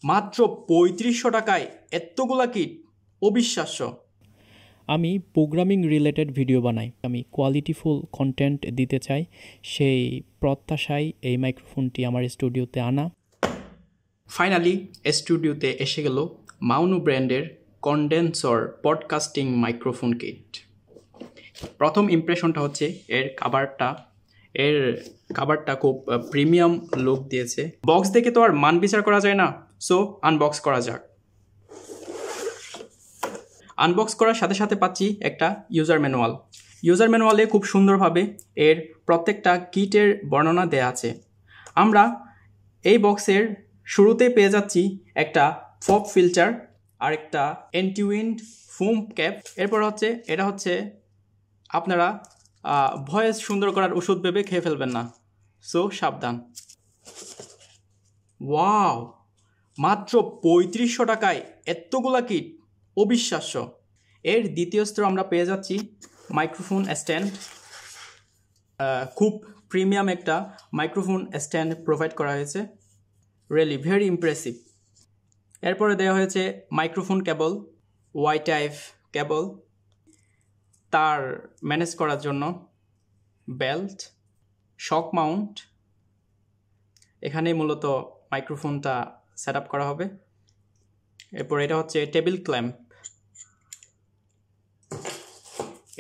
মাত্র ৩৫০০ টাকায় এতগুলা কিট, অবিশ্বাস্য। আমি প্রোগ্রামিং রিলেটেড ভিডিও বানাই, আমি কোয়ালিটিফুল কন্টেন্ট দিতে চাই, সেই প্রত্যাশায় এই মাইক্রোফোনটি আমার স্টুডিওতে আনা। ফাইনালি স্টুডিওতে এসে গেল মাউনু ব্র্যান্ডের কন্ডেন্সর পডকাস্টিং মাইক্রোফোন কিট। প্রথম ইমপ্রেশনটা হচ্ছে এর কাভারটা খুব প্রিমিয়াম লুক দিয়েছে। বক্স দেখে তো আর মান বিচার করা যায় না, সো আনবক্স করা যাক। আনবক্স করার সাথে সাথে পাচ্ছি একটা ইউজার ম্যানুয়ালে খুব সুন্দরভাবে এর প্রত্যেকটা কিটের বর্ণনা দেয়া আছে। আমরা এই বক্সের শুরুতে পেয়ে যাচ্ছি একটা পপ ফিল্টার আর একটা এন্টিউইন্ড ফোম ক্যাপ। এরপর এটা হচ্ছে আপনারা ভয়েস সুন্দর করার ওষুধ ভেবে খেয়ে ফেলবেন না, সো সাবধান। ওয়াও, মাত্র ৩৫০০ টাকায় এতগুলা কিট, অবিশ্বাস্য। এর দ্বিতীয় স্তর আমরা পেয়ে যাচ্ছি মাইক্রোফোন স্ট্যান্ড। খুব প্রিমিয়াম একটা মাইক্রোফোন স্ট্যান্ড প্রোভাইড করা হয়েছে, রিয়েলি ভেরি ইমপ্রেসিভ। এরপরে দেওয়া হয়েছে মাইক্রোফোন কেবল, ওয়াই টাইপ কেবল, তার ম্যানেজ করার জন্য বেল্ট, শক মাউন্ট। এখানে মূলত মাইক্রোফোনটা সেট আপ করা হবে। এরপর এটা হচ্ছে টেবিল ক্ল্যাম্প,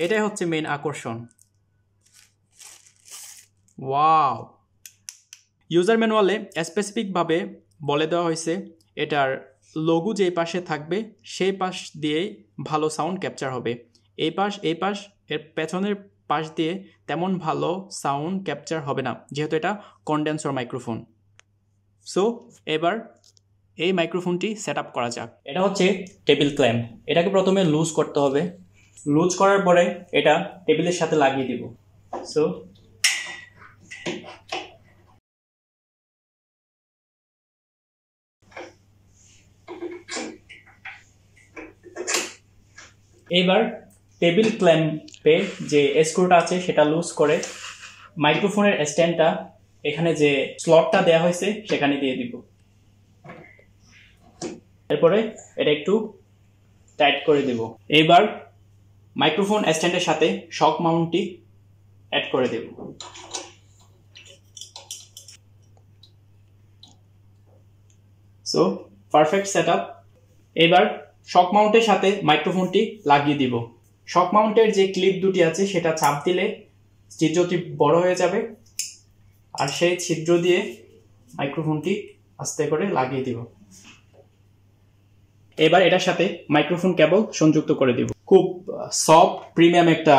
এটাই হচ্ছে মেইন আকর্ষণ। ওয়াও, ইউজার ম্যানুয়ালে স্পেসিফিকভাবে বলে দেওয়া হয়েছে এটার লোগো যেই পাশে থাকবে সেই পাশ দিয়েই ভালো সাউন্ড ক্যাপচার হবে। এই পাশ এর পেছনের পাশ দিয়ে তেমন ভালো সাউন্ড ক্যাপচার হবে না, যেহেতু এটা কন্ডেন্সর মাইক্রোফোন। সো এবার এই মাইক্রোফোনটি সেট আপ করা যাক। এটা হচ্ছে টেবিল ক্ল্যাম্প, এটাকে প্রথমে লুজ করতে হবে। লুজ করার পরে এটা টেবিলের সাথে লাগিয়ে দিব। সো এবার টেবিল ক্ল্যাম্পে যে স্ক্রুটা আছে সেটা লুজ করে মাইক্রোফোনের স্ট্যান্ডটা এখানে যে স্লটটা দেওয়া হয়েছে সেখানে দিয়ে দিব। এরপরে এটা একটু টাইট করে দেব। এবার মাইক্রোফোন স্ট্যান্ডের সাথে শক মাউন্টটি অ্যাড করে দেব। So perfect setup. এবার শক মাউন্টের সাথে মাইক্রোফোনটি লাগিয়ে দিব। শক মাউন্টের যে ক্লিপ দুটি আছে সেটা চাপ দিলে ছিদ্রটি বড় হয়ে যাবে, আর সেই ছিদ্র দিয়ে মাইক্রোফোনটি আস্তে করে লাগিয়ে দিব। এবার এটার সাথে মাইক্রোফোন কেবল সংযুক্ত করে দিব। খুব সফট প্রিমিয়াম একটা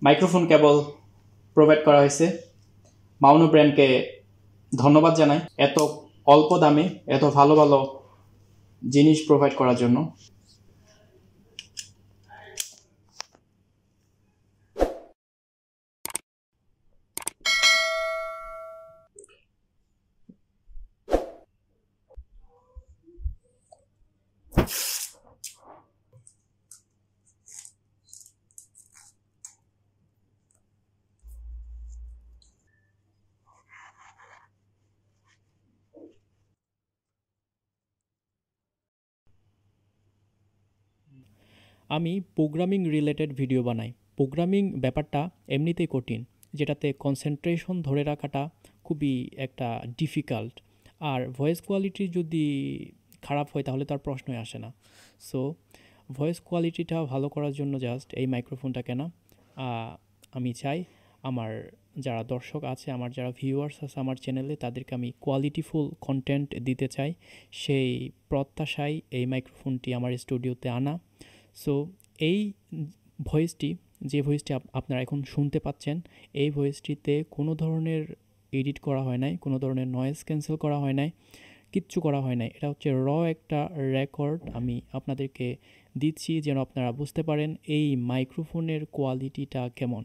মাইক্রোফোন কেবল প্রোভাইড করা হয়েছে। মাউনু ব্র্যান্ডকে ধন্যবাদ জানাই এত অল্প দামে এত ভালো ভালো জিনিস প্রোভাইড করার জন্য। আমি প্রোগ্রামিং রিলেটেড ভিডিও বানাই। প্রোগ্রামিং ব্যাপারটা এমনিতেই কঠিন, যেটাতে কনসেন্ট্রেশন ধরে রাখাটা খুবই একটা ডিফিকাল্ট। আর ভয়েস কোয়ালিটি যদি খারাপ হয় তাহলে তার প্রশ্নই আসে না। সো ভয়েস কোয়ালিটিটা ভালো করার জন্য জাস্ট এই মাইক্রোফোনটা কেনা। আমি চাই আমার যারা দর্শক আছে, আমার যারা ভিউয়ার্স আছে আমার চ্যানেলে, তাদেরকে আমি কোয়ালিটিফুল কন্টেন্ট দিতে চাই, সেই প্রত্যাশায় এই মাইক্রোফোনটি আমার স্টুডিওতে আনা। সো এই ভয়েসটি, যে ভয়েসটি আপনারা এখন শুনতে পাচ্ছেন, এই ভয়েসটিতে কোনো ধরনের এডিট করা হয় নাই, কোনো ধরনের নয়েজ ক্যান্সেল করা হয় নাই, কিচ্ছু করা হয় নাই। এটা হচ্ছে র একটা রেকর্ড আমি আপনাদেরকে দিচ্ছি যেন আপনারা বুঝতে পারেন এই মাইক্রোফোনের কোয়ালিটিটা কেমন।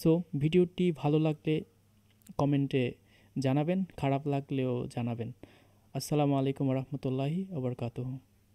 সো ভিডিওটি ভালো লাগলে কমেন্টে জানাবেন, খারাপ লাগলেও জানাবেন। আসসালামু আলাইকুম রহমতুল্লাহি ওয়া বারাকাতুহু।